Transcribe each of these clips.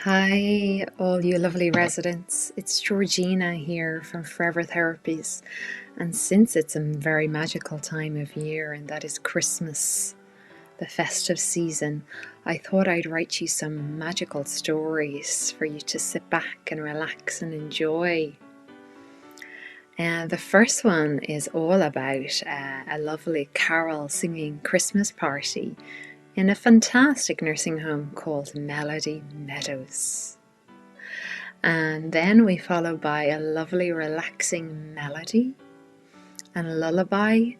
Hi, all you lovely residents. It's Georgina here from Forever Therapies. And since it's a very magical time of year, and that is Christmas, the festive season, I thought I'd write you some magical stories for you to sit back and relax and enjoy. And the first one is all about a lovely carol singing Christmas party in a fantastic nursing home called Melody Meadows. And then we follow by a lovely relaxing melody and lullaby,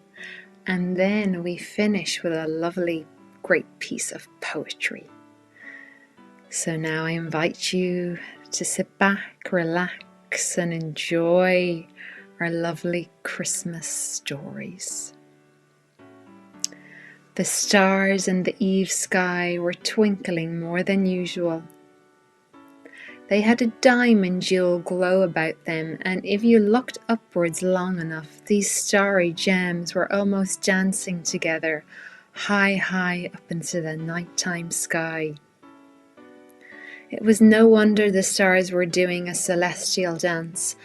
and then we finish with a lovely great piece of poetry. So now I invite you to sit back, relax, and enjoy our lovely Christmas stories. The stars in the eve sky were twinkling more than usual. They had a diamond jewel glow about them, and if you looked upwards long enough, these starry gems were almost dancing together, high, high up into the nighttime sky. It was no wonder the stars were doing a celestial dance,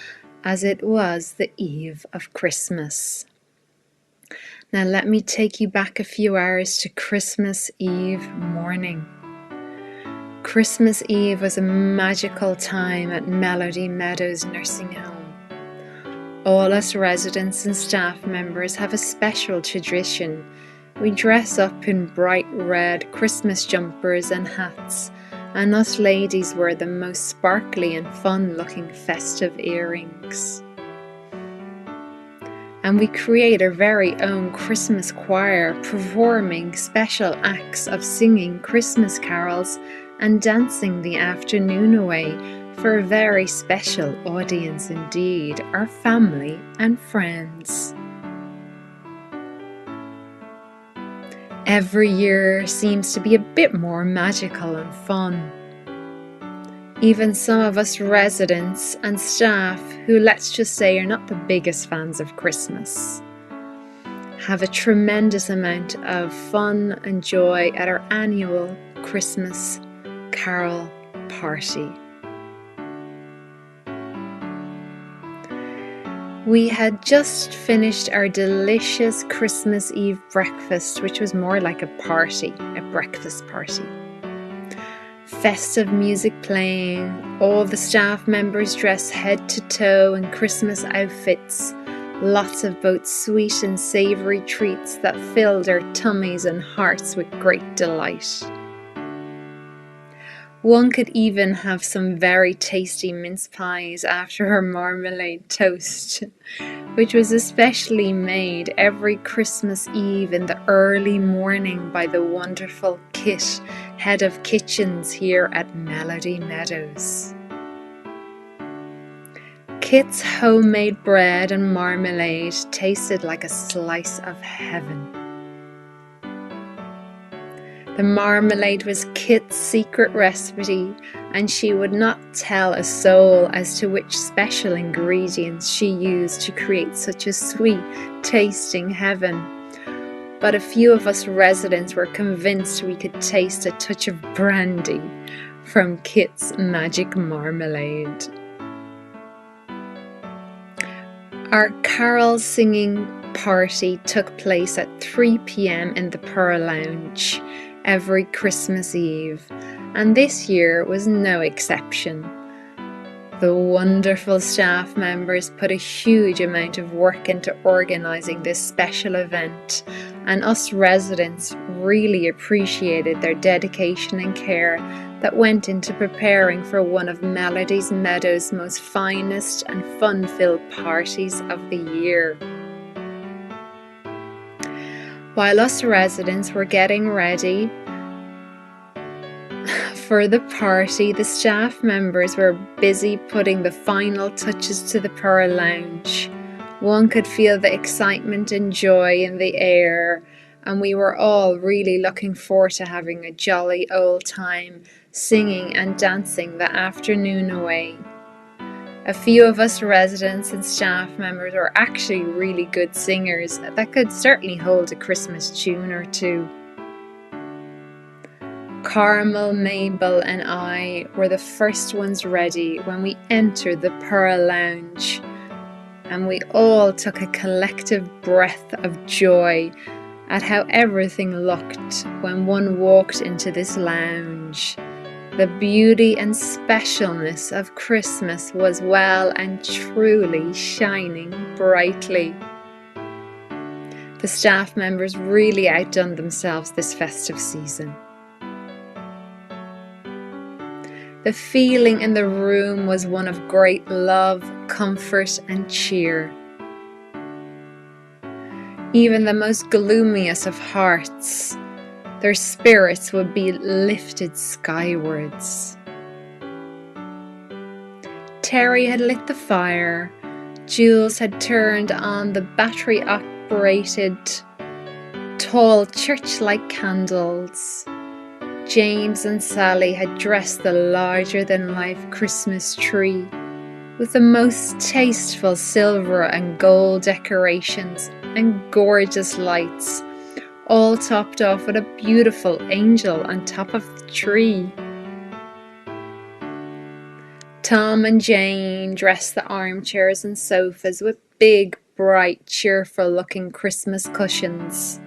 as it was the eve of Christmas. Now let me take you back a few hours to Christmas Eve morning. Christmas Eve was a magical time at Melody Meadows Nursing Home. All us residents and staff members have a special tradition. We dress up in bright red Christmas jumpers and hats, and us ladies wear the most sparkly and fun-looking festive earrings. And we create our very own Christmas choir, performing special acts of singing Christmas carols and dancing the afternoon away for a very special audience indeed, our family and friends. Every year seems to be a bit more magical and fun. Even some of us residents and staff who, let's just say, are not the biggest fans of Christmas, have a tremendous amount of fun and joy at our annual Christmas carol party. We had just finished our delicious Christmas Eve breakfast, which was more like a party, a breakfast party. Festive music playing, all the staff members dressed head to toe in Christmas outfits, lots of both sweet and savoury treats that filled our tummies and hearts with great delight. One could even have some very tasty mince pies after her marmalade toast, which was especially made every Christmas Eve in the early morning by the wonderful Kit, head of kitchens here at Melody Meadows. Kit's homemade bread and marmalade tasted like a slice of heaven. The marmalade was Kit's secret recipe, and she would not tell a soul as to which special ingredients she used to create such a sweet tasting heaven. But a few of us residents were convinced we could taste a touch of brandy from Kit's magic marmalade. Our carol singing party took place at 3 p.m. in the Pearl Lounge every Christmas Eve, and this year was no exception. The wonderful staff members put a huge amount of work into organising this special event, and us residents really appreciated their dedication and care that went into preparing for one of Melody Meadows' most finest and fun-filled parties of the year. While us residents were getting ready for the party, the staff members were busy putting the final touches to the Pearl Lounge. One could feel the excitement and joy in the air, and we were all really looking forward to having a jolly old time singing and dancing the afternoon away. A few of us residents and staff members were actually really good singers that could certainly hold a Christmas tune or two. Carmel, Mabel, and I were the first ones ready when we entered the Pearl Lounge, and we all took a collective breath of joy at how everything looked when one walked into this lounge. The beauty and specialness of Christmas was well and truly shining brightly. The staff members really outdone themselves this festive season. The feeling in the room was one of great love, comfort, and cheer. Even the most gloomiest of hearts, their spirits would be lifted skywards. Terry had lit the fire. Jules had turned on the battery-operated tall church-like candles. James and Sally had dressed the larger-than-life Christmas tree with the most tasteful silver and gold decorations and gorgeous lights, all topped off with a beautiful angel on top of the tree. Tom and Jane dressed the armchairs and sofas with big, bright, cheerful-looking Christmas cushions.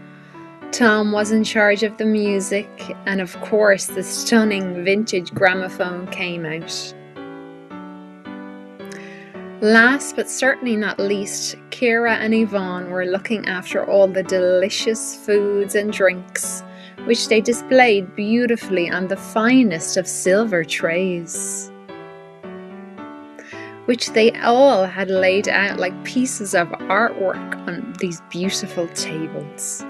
Tom was in charge of the music, and of course the stunning vintage gramophone came out. Last but certainly not least, Kira and Yvonne were looking after all the delicious foods and drinks, which they displayed beautifully on the finest of silver trays, which they all had laid out like pieces of artwork on these beautiful tables.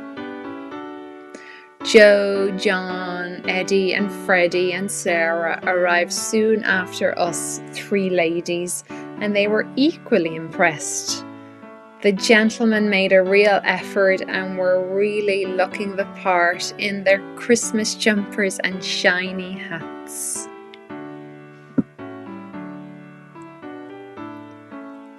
Joe, John, Eddie, and Freddie and Sarah arrived soon after us three ladies, and they were equally impressed. The gentlemen made a real effort and were really looking the part in their Christmas jumpers and shiny hats.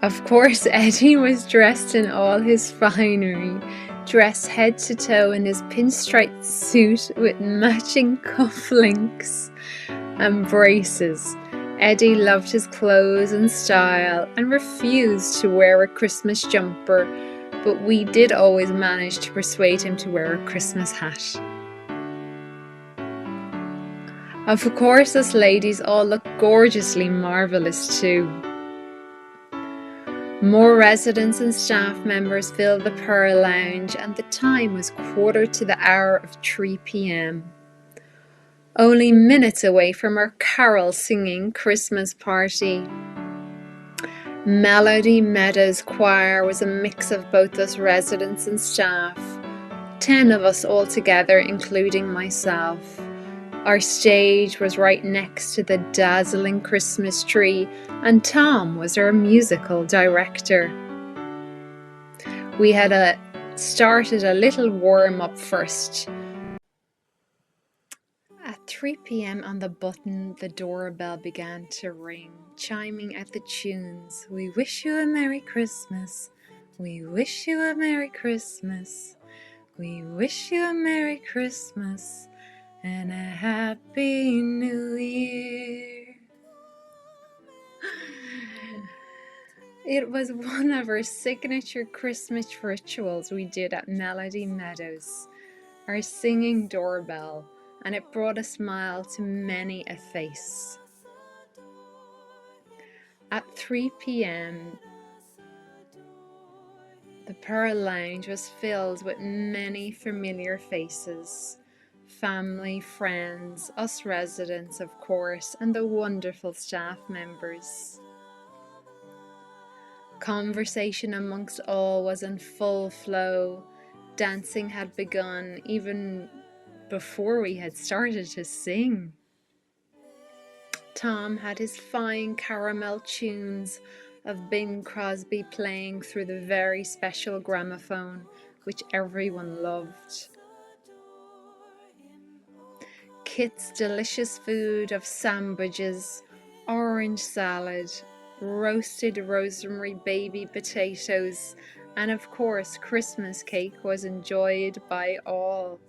Of course, Eddie was dressed in all his finery, dressed head to toe in his pinstripe suit with matching cufflinks and braces. Eddie loved his clothes and style and refused to wear a Christmas jumper, but we did always manage to persuade him to wear a Christmas hat. Of course, us ladies all looked gorgeously marvellous too. More residents and staff members filled the Pearl Lounge, and the time was 3:15 of 3 p.m. Only minutes away from our carol singing Christmas party. Melody Meadows Choir was a mix of both us residents and staff, 10 of us all together, including myself. Our stage was right next to the dazzling Christmas tree, and Tom was our musical director. We had started a little warm-up first. At 3 p.m. on the button, the doorbell began to ring, chiming out the tunes. We wish you a Merry Christmas. We wish you a Merry Christmas. We wish you a Merry Christmas and a Happy New Year. It was one of our signature Christmas rituals we did at Melody Meadows, our singing doorbell, and it brought a smile to many a face. At 3 p.m, the Pearl Lounge was filled with many familiar faces. Family, friends, us residents of course, and the wonderful staff members. Conversation amongst all was in full flow. Dancing had begun even before we had started to sing. Tom had his fine caramel tunes of Bing Crosby playing through the very special gramophone, which everyone loved. Kit's delicious food of sandwiches, orange salad, roasted rosemary baby potatoes, and of course Christmas cake was enjoyed by all.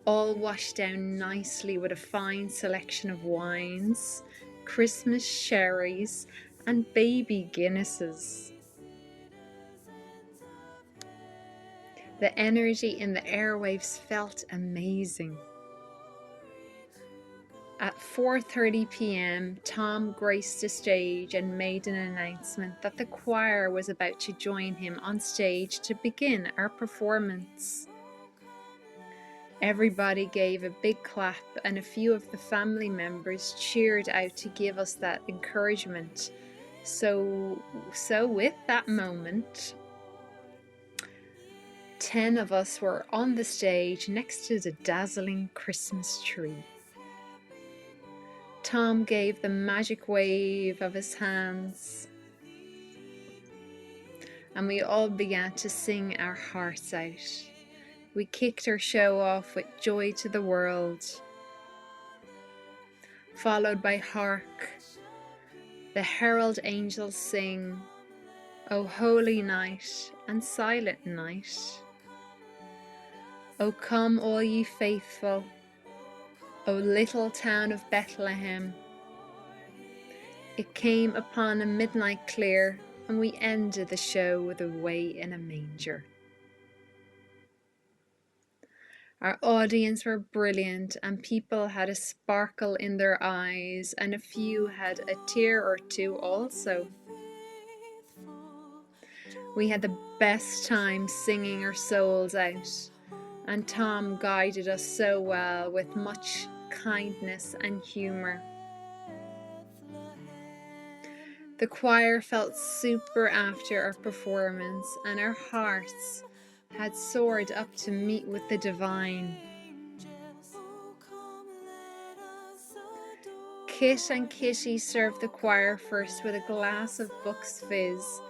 all washed down nicely with a fine selection of wines, Christmas sherries, and baby Guinnesses. The energy in the airwaves felt amazing. At 4:30 p.m., Tom graced the stage and made an announcement that the choir was about to join him on stage to begin our performance. Everybody gave a big clap, and a few of the family members cheered out to give us that encouragement. So with that moment, 10 of us were on the stage next to the dazzling Christmas tree. Tom gave the magic wave of his hands, and we all began to sing our hearts out. We kicked our show off with Joy to the World, followed by Hark. The herald angels sing, O holy night and silent night. O come all ye faithful, O little town of Bethlehem. It came upon a midnight clear, and we ended the show with Away in a Manger. Our audience were brilliant, and people had a sparkle in their eyes, and a few had a tear or two also. We had the best time singing our souls out, and Tom guided us so well with much kindness and humour. The choir felt super after our performance, and our hearts had soared up to meet with the divine. Kit and Kitty served the choir first with a glass of Bucks Fizz,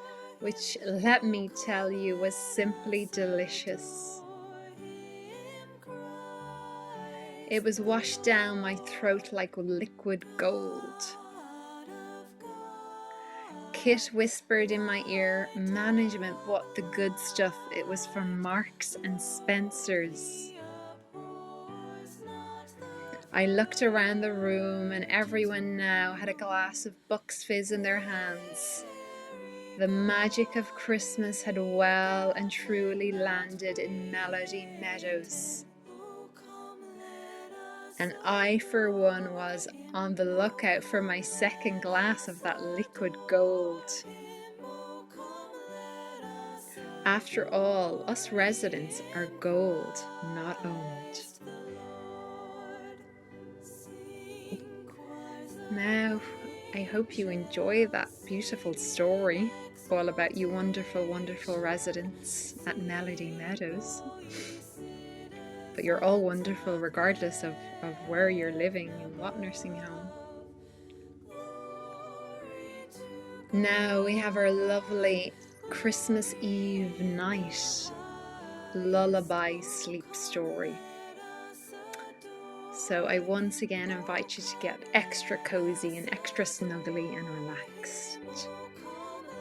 which, let me tell you, was simply delicious. It was washed down my throat like liquid gold. Kit whispered in my ear, management bought the good stuff. It was from Marks and Spencer's. I looked around the room, and everyone now had a glass of Bucks Fizz in their hands. The magic of Christmas had well and truly landed in Melody Meadows. And I, for one, was on the lookout for my second glass of that liquid gold. After all, us residents are gold, not owned. Now, I hope you enjoy that beautiful story all about you wonderful, wonderful residents at Melody Meadows. But you're all wonderful regardless of where you're living and what nursing home. Now we have our lovely Christmas Eve night lullaby sleep story. So I once again invite you to get extra cozy and extra snuggly and relaxed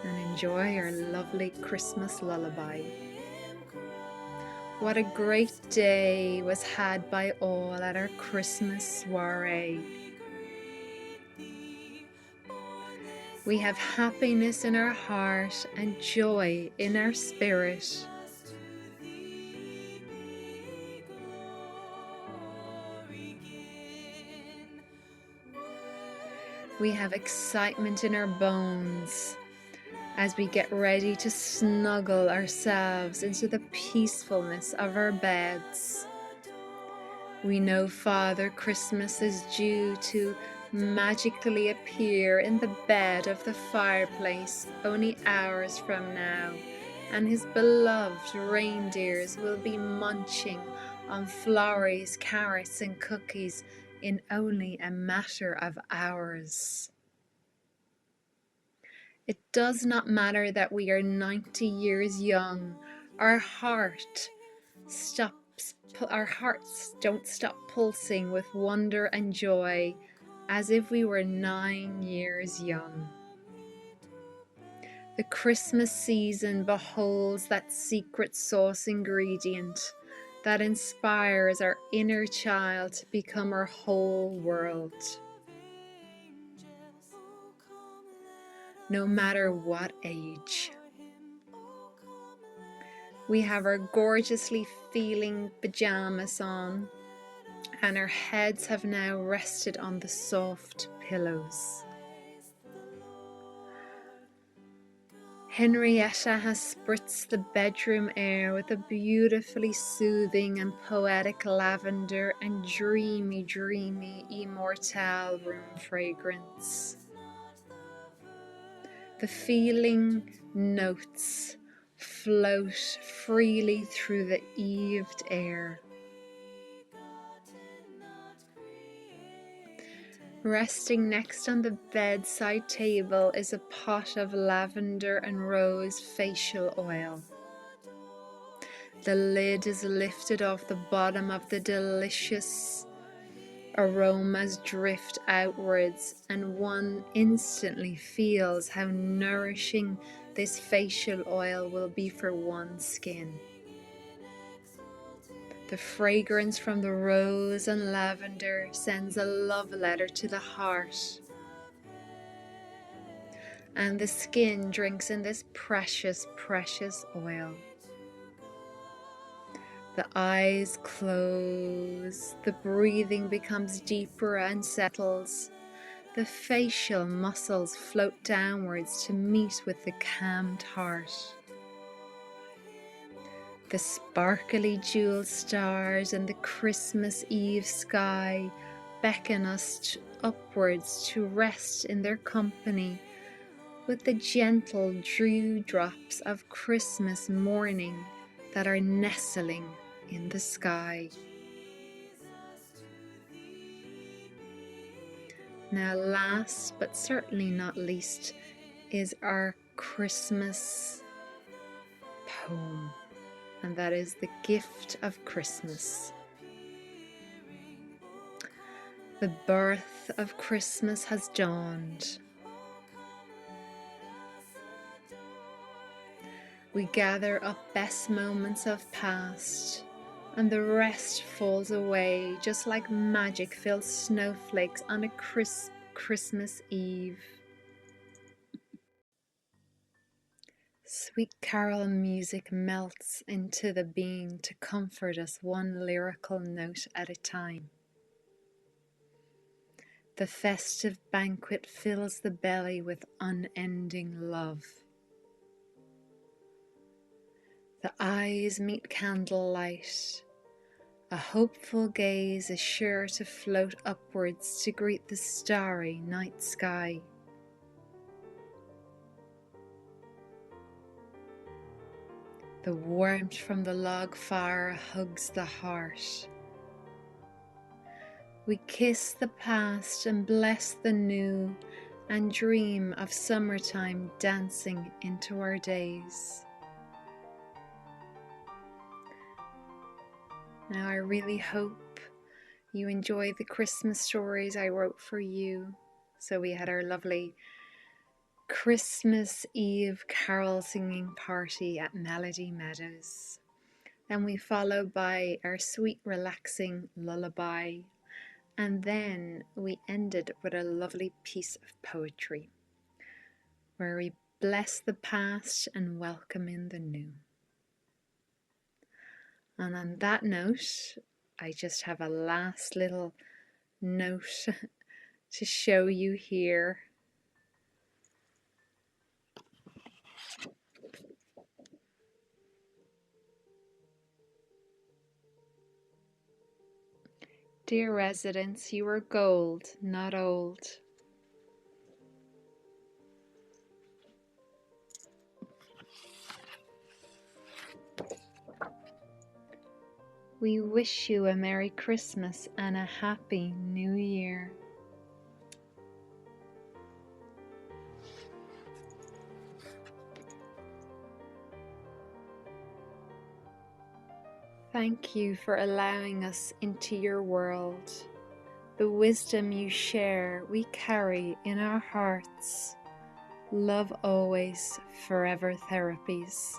and enjoy our lovely Christmas lullaby. What a great day was had by all at our Christmas soiree. We have happiness in our heart and joy in our spirit. We have excitement in our bones as we get ready to snuggle ourselves into the peacefulness of our beds. We know Father Christmas is due to magically appear in the bed of the fireplace only hours from now, and his beloved reindeers will be munching on florries, carrots and cookies in only a matter of hours. It does not matter that we are 90 years young. Our hearts don't stop pulsing with wonder and joy as if we were 9 years young. The Christmas season beholds that secret sauce ingredient, that inspires our inner child to become our whole world. No matter what age. We have our gorgeously feeling pajamas on, and our heads have now rested on the soft pillows. Henrietta has spritzed the bedroom air with a beautifully soothing and poetic lavender and dreamy, dreamy immortelle room fragrance. The feeling notes float freely through the eaved air. Resting next on the bedside table is a pot of lavender and rose facial oil. The lid is lifted off the bottom of the delicious aromas drift outwards, and one instantly feels how nourishing this facial oil will be for one's skin. The fragrance from the rose and lavender sends a love letter to the heart, and the skin drinks in this precious, precious oil. The eyes close, the breathing becomes deeper and settles. The facial muscles float downwards to meet with the calmed heart. The sparkly jeweled stars and the Christmas Eve sky beckon us upwards to rest in their company with the gentle dewdrops of Christmas morning that are nestling in the sky. Now, last but certainly not least is our Christmas poem, and that is The Gift of Christmas. The birth of Christmas has dawned. We gather up best moments of past, and the rest falls away just like magic-filled snowflakes on a crisp Christmas Eve. Sweet carol music melts into the being to comfort us one lyrical note at a time. The festive banquet fills the belly with unending love. The eyes meet candlelight. A hopeful gaze is sure to float upwards to greet the starry night sky. The warmth from the log fire hugs the heart. We kiss the past and bless the new, and dream of summertime dancing into our days. Now I really hope you enjoy the Christmas stories I wrote for you. So we had our lovely Christmas Eve carol singing party at Melody Meadows. Then we followed by our sweet relaxing lullaby. And then we ended with a lovely piece of poetry where we bless the past and welcome in the new. And on that note, I just have a last little note to show you here. Dear residents, you are gold, not old. We wish you a Merry Christmas and a Happy New Year. Thank you for allowing us into your world. The wisdom you share, we carry in our hearts. Love always, forever therapies.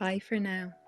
Bye for now.